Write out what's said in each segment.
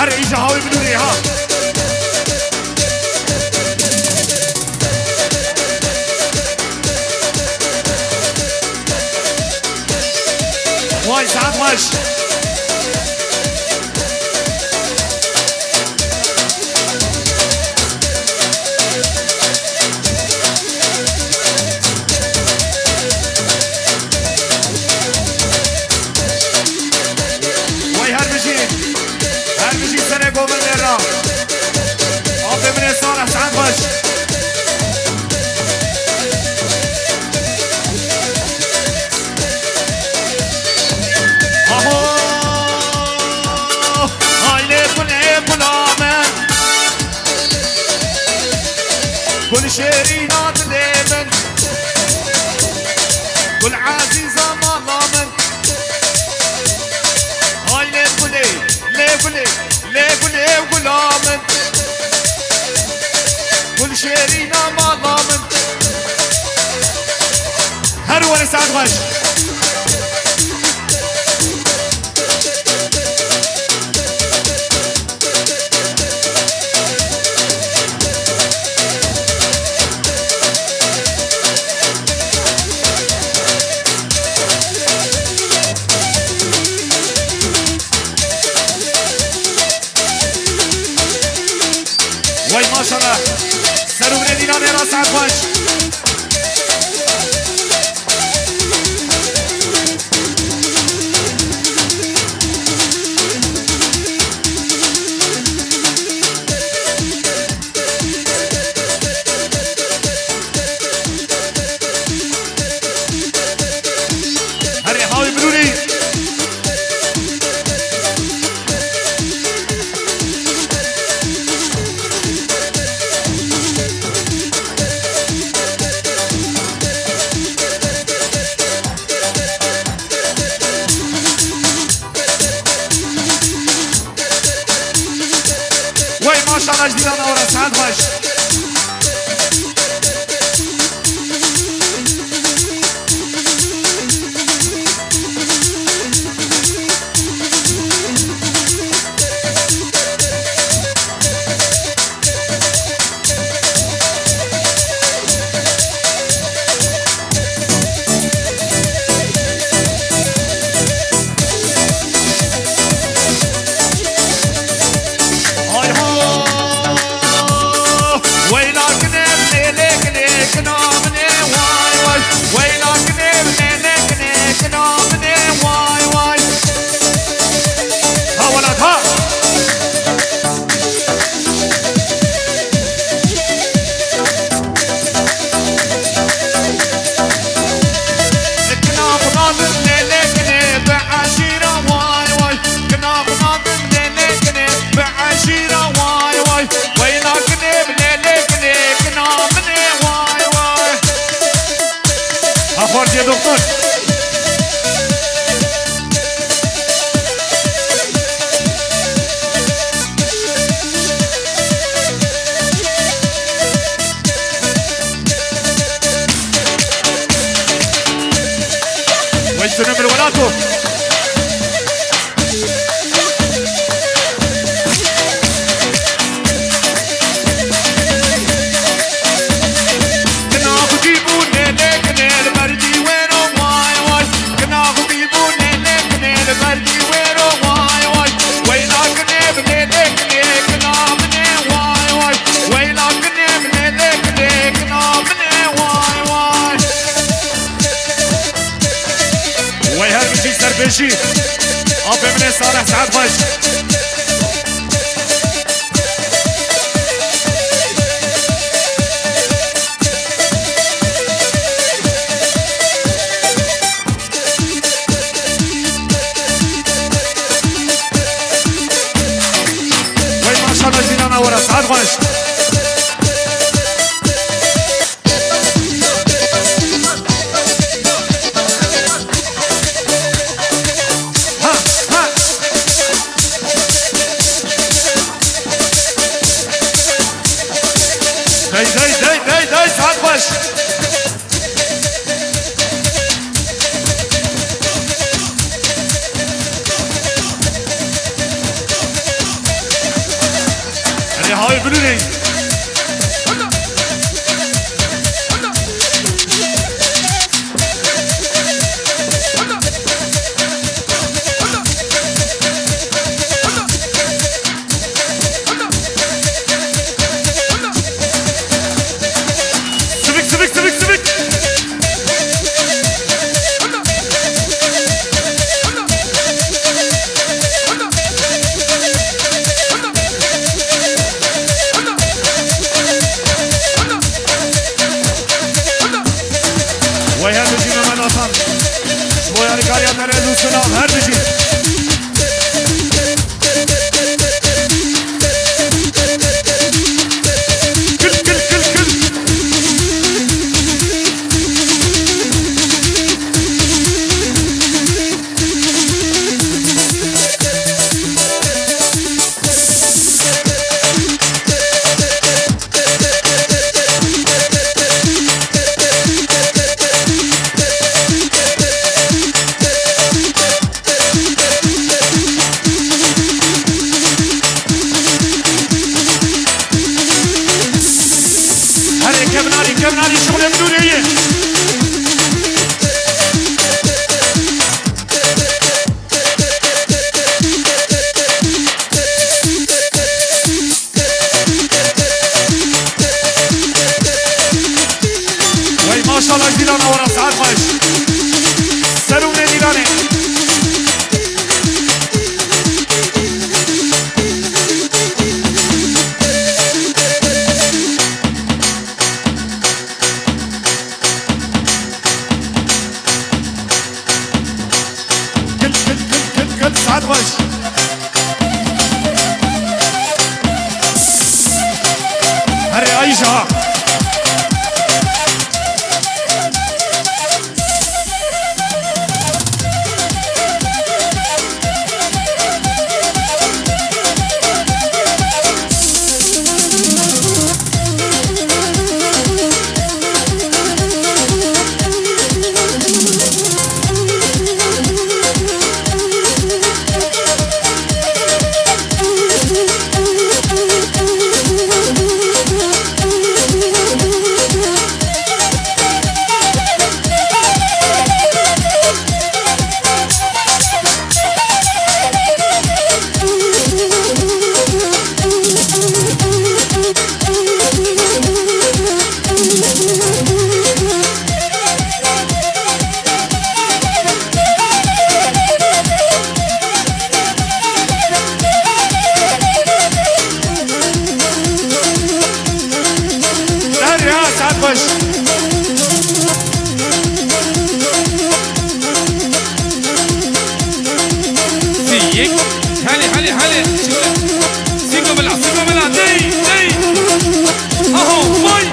هر ایجا هاوی بدونی ها وای ساعت باش وای هر بجی سنه گومن میرا آب من سارح ساعت باش كل شيرينات ليمن كل عزيزة ما ضامن هاي ليبولي ليبولي ليبولي وغلامن كل شيرينا ما ضامن هرولي سعد غش وای ماشاءالله سرو بره دیران راست ساعت باش هره هاوی برونی ماشاءالله جديدنا ورا سعد باش أخبارك يا دكتور وين سنمر ولاتو بيجي أبي من صالح سعد باش وين ما شاء الله جينا ورا سعد باش داي سعد باش های بلونی سلام هر بجی کل کل کل کل كمنالي شغل مدورية وي ما شاء الله جديدانا ورا ساعات خايش سلو من ديراني ساعات خايش هري عيشها هلي سيكو بلع دي اهو ماي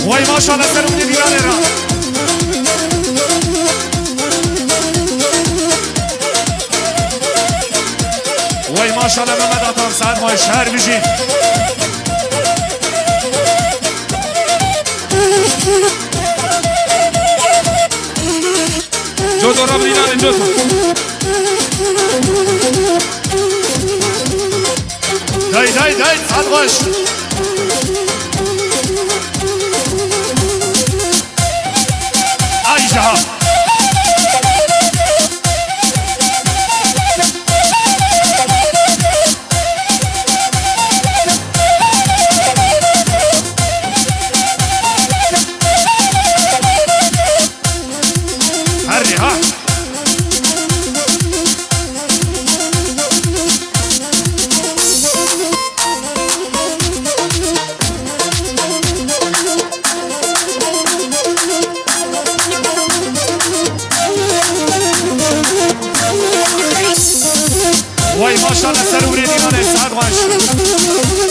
وي ما شاء الله سلام من ديراني را وي ما شاء الله محمد عطان سعد ما الشهر بيجي جوتو رب دينار جوتو داي سعد غش عايشها وای ماشاءالله سر و ریدیمان سعد غش